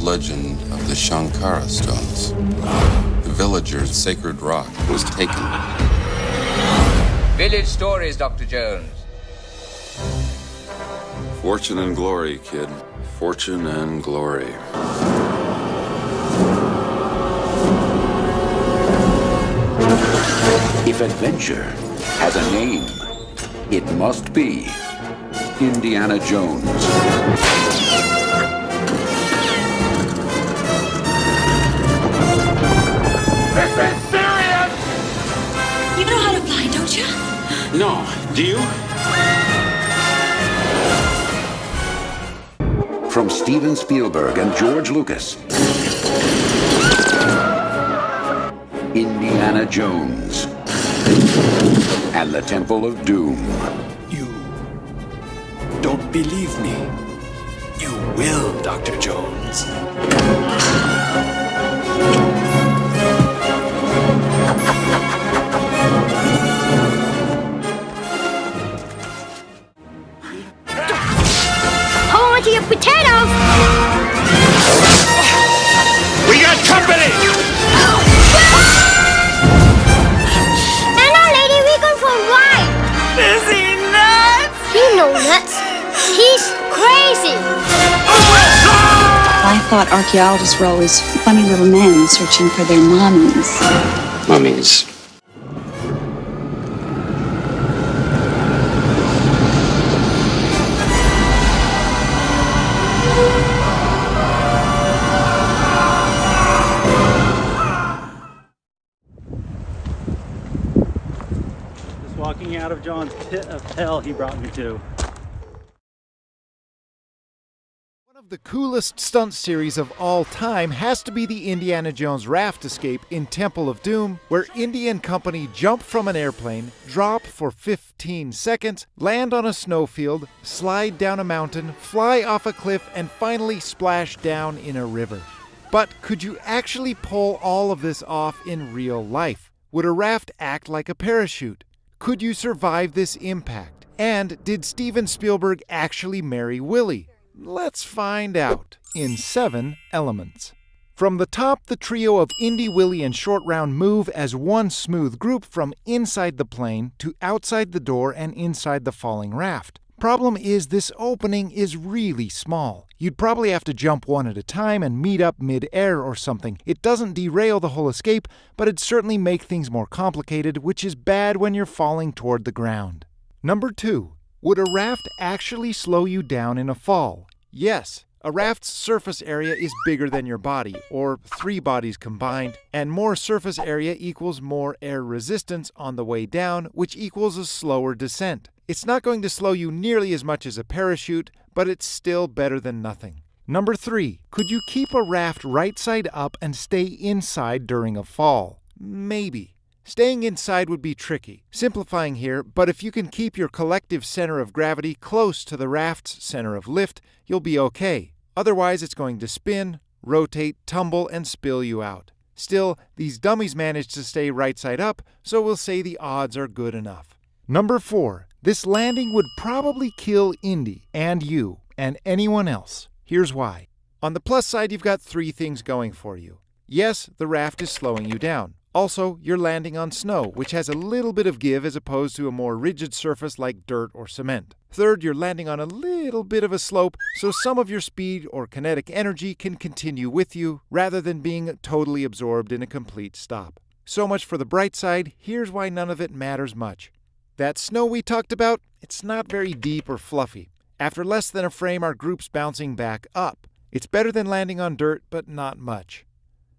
legend of the Shankara stones. The villager's sacred rock was taken. Village stories, Dr. Jones. Fortune and glory, kid. Fortune and glory. If adventure has a name, it must be Indiana Jones. This is serious! You know how to fly, don't you? No, do you? From Steven Spielberg and George Lucas, Indiana Jones and the Temple of Doom. You don't believe me. You will, Dr. Jones. Hold on to your potatoes! We got company! Anna, lady, we go for a ride! Is he nuts? You know nuts. He's crazy! I thought archaeologists were always funny little men searching for their mummies. Mummies. Just walking out of John's pit of hell he brought me to. One of the coolest stunt series of all time has to be the Indiana Jones raft escape in Temple of Doom, where Indy and company jump from an airplane, drop for 15 seconds, land on a snowfield, slide down a mountain, fly off a cliff, and finally splash down in a river. But could you actually pull all of this off in real life? Would a raft act like a parachute? Could you survive this impact? And did Steven Spielberg actually marry Willie? Let's find out in 7 elements. From the top, the trio of Indy, Willie, and Short Round move as one smooth group from inside the plane to outside the door and inside the falling raft. Problem is, this opening is really small. You'd probably have to jump one at a time and meet up mid-air or something. It doesn't derail the whole escape, but it'd certainly make things more complicated, which is bad when you're falling toward the ground. Number 2. Would a raft actually slow you down in a fall? Yes. A raft's surface area is bigger than your body, or 3 bodies combined, and more surface area equals more air resistance on the way down, which equals a slower descent. It's not going to slow you nearly as much as a parachute, but it's still better than nothing. Number 3. Could you keep a raft right side up and stay inside during a fall? Maybe. Staying inside would be tricky. Simplifying here, but if you can keep your collective center of gravity close to the raft's center of lift, you'll be okay. Otherwise, it's going to spin, rotate, tumble, and spill you out. Still, these dummies managed to stay right side up, so we'll say the odds are good enough. Number 4. This landing would probably kill Indy, and you, and anyone else. Here's why. On the plus side, you've got 3 things going for you. Yes, the raft is slowing you down. Also, you're landing on snow, which has a little bit of give as opposed to a more rigid surface like dirt or cement. Third, you're landing on a little bit of a slope, so some of your speed or kinetic energy can continue with you, rather than being totally absorbed in a complete stop. So much for the bright side. Here's why none of it matters much. That snow we talked about, it's not very deep or fluffy. After less than a frame, our group's bouncing back up. It's better than landing on dirt, but not much.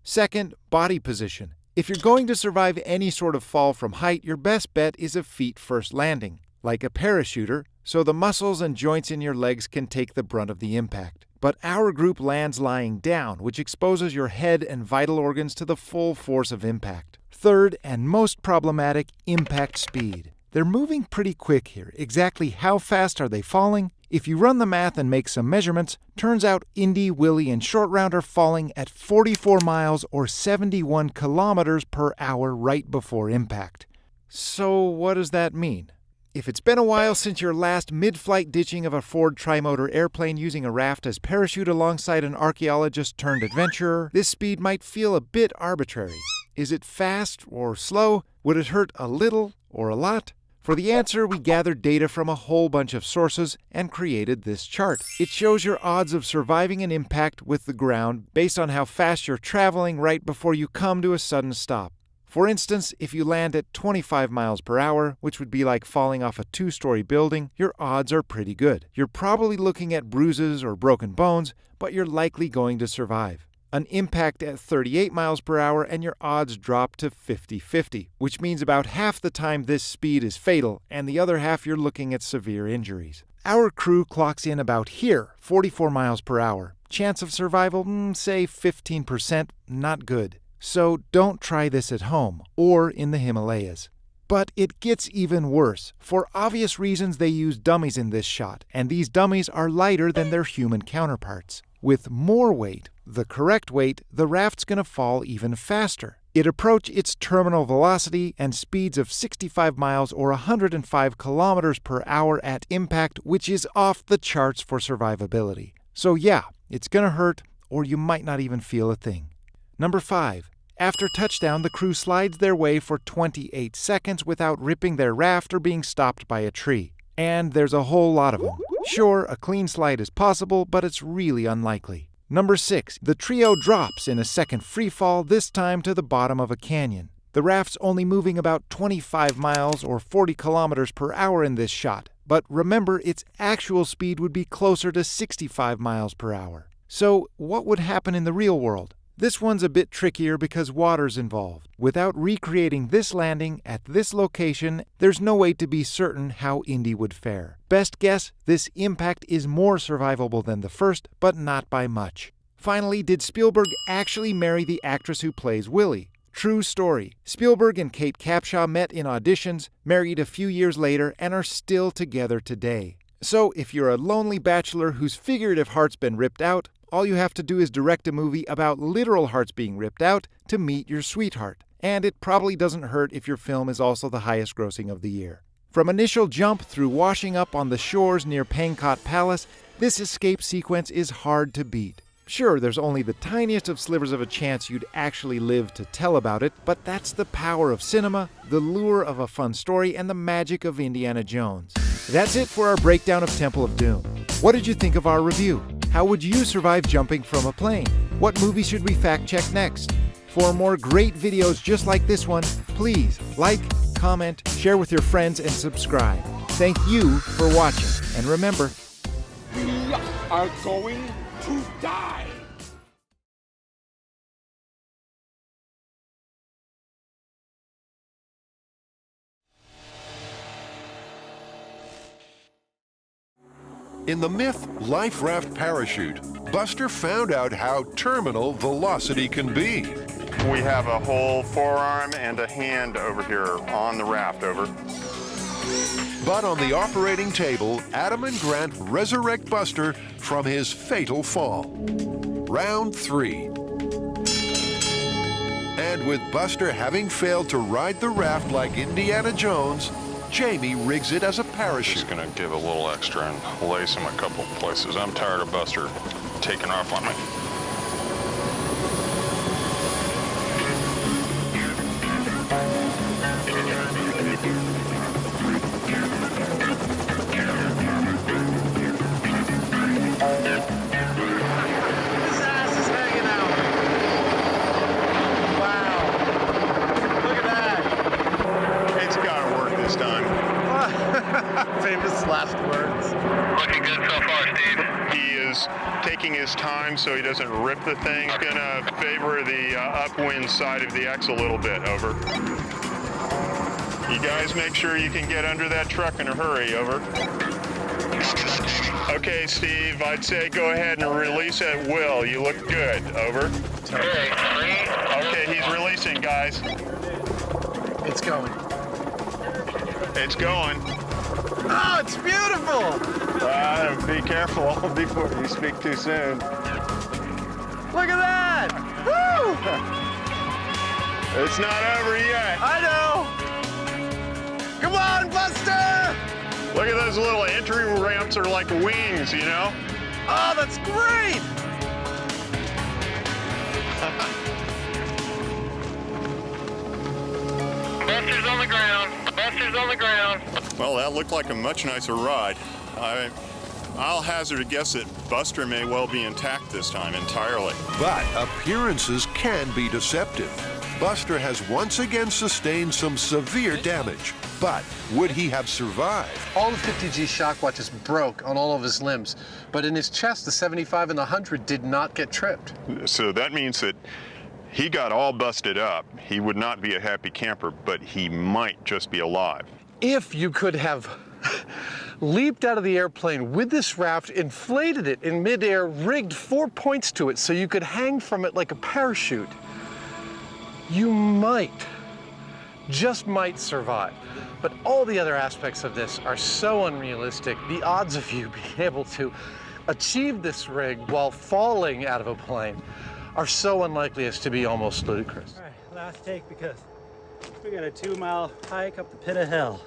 Second, body position. If you're going to survive any sort of fall from height, your best bet is a feet-first landing, like a parachuter, so the muscles and joints in your legs can take the brunt of the impact. But our group lands lying down, which exposes your head and vital organs to the full force of impact. Third, and most problematic, impact speed. They're moving pretty quick here. Exactly how fast are they falling? If you run the math and make some measurements, turns out Indy, Willie, and Short Round are falling at 44 miles or 71 kilometers per hour right before impact. So what does that mean? If it's been a while since your last mid-flight ditching of a Ford trimotor airplane using a raft as parachute alongside an archaeologist-turned-adventurer, this speed might feel a bit arbitrary. Is it fast or slow? Would it hurt a little or a lot? For the answer, we gathered data from a whole bunch of sources and created this chart. It shows your odds of surviving an impact with the ground based on how fast you're traveling right before you come to a sudden stop. For instance, if you land at 25 miles per hour, which would be like falling off a 2-story building, your odds are pretty good. You're probably looking at bruises or broken bones, but you're likely going to survive. An impact at 38 miles per hour and your odds drop to 50-50, which means about half the time this speed is fatal, and the other half you're looking at severe injuries. Our crew clocks in about here, 44 miles per hour. Chance of survival, say 15%, not good. So don't try this at home or in the Himalayas. But it gets even worse. For obvious reasons, they use dummies in this shot, and these dummies are lighter than their human counterparts. With more weight, the correct weight, the raft's going to fall even faster. It approaches its terminal velocity and speeds of 65 miles or 105 kilometers per hour at impact, which is off the charts for survivability. So yeah, it's going to hurt, or you might not even feel a thing. Number 5. After touchdown, the crew slides their way for 28 seconds without ripping their raft or being stopped by a tree. And there's a whole lot of them. Sure, a clean slide is possible, but it's really unlikely. Number 6. The trio drops in a second free fall, this time to the bottom of a canyon. The raft's only moving about 25 miles or 40 kilometers per hour in this shot, but remember its actual speed would be closer to 65 miles per hour. So what would happen in the real world? This one's a bit trickier because water's involved. Without recreating this landing at this location, there's no way to be certain how Indy would fare. Best guess, this impact is more survivable than the first, but not by much. Finally, did Spielberg actually marry the actress who plays Willie? True story. Spielberg and Kate Capshaw met in auditions, married a few years later, and are still together today. So if you're a lonely bachelor whose figurative heart's been ripped out, all you have to do is direct a movie about literal hearts being ripped out to meet your sweetheart. And it probably doesn't hurt if your film is also the highest grossing of the year. From initial jump through washing up on the shores near Pangkot Palace, this escape sequence is hard to beat. Sure, there's only the tiniest of slivers of a chance you'd actually live to tell about it, but that's the power of cinema, the lure of a fun story, and the magic of Indiana Jones. That's it for our breakdown of Temple of Doom. What did you think of our review? How would you survive jumping from a plane? What movie should we fact-check next? For more great videos just like this one, please like, comment, share with your friends, and subscribe. Thank you for watching. And remember, We are going to die. In the myth Life Raft Parachute, Buster found out how terminal velocity can be. We have a whole forearm and a hand over here on the raft, over. But on the operating table, Adam and Grant resurrect Buster from his fatal fall. Round 3. And with Buster having failed to ride the raft like Indiana Jones, Jamie rigs it as a parachute. Just gonna give a little extra and lace him a couple places. I'm tired of Buster taking off on me. His ass is hanging out. Wow. Look at that. It's gotta work this time. Famous last words. Looking good so far, Steve. He is taking his time so he doesn't rip the thing. He's gonna favor the upwind side of the X a little bit, over. You guys make sure you can get under that truck in a hurry, over. Okay, Steve, I'd say go ahead and release at will. You look good, over. Okay, he's releasing, guys. It's going. It's going. Oh, it's beautiful! Be careful before you speak too soon. Look at that! Woo! It's not over yet. I know! Come on, Buster! those little entry ramps are like wings, you know? Oh, that's great! Buster's on the ground. Buster's on the ground. Well, that looked like a much nicer ride. I'll hazard a guess that Buster may well be intact this time entirely. But appearances can be deceptive. Buster has once again sustained some severe damage. But would he have survived? All the 50G shock watches broke on all of his limbs, but in his chest, the 75 and the 100 did not get tripped. So that means that he got all busted up. He would not be a happy camper, but he might just be alive. If you could have leaped out of the airplane with this raft, inflated it in midair, rigged 4 points to it so you could hang from it like a parachute, you might, just might survive. But all the other aspects of this are so unrealistic. The odds of you being able to achieve this rig while falling out of a plane are so unlikely as to be almost ludicrous. All right, last take because we got a 2-mile hike up the pit of hell.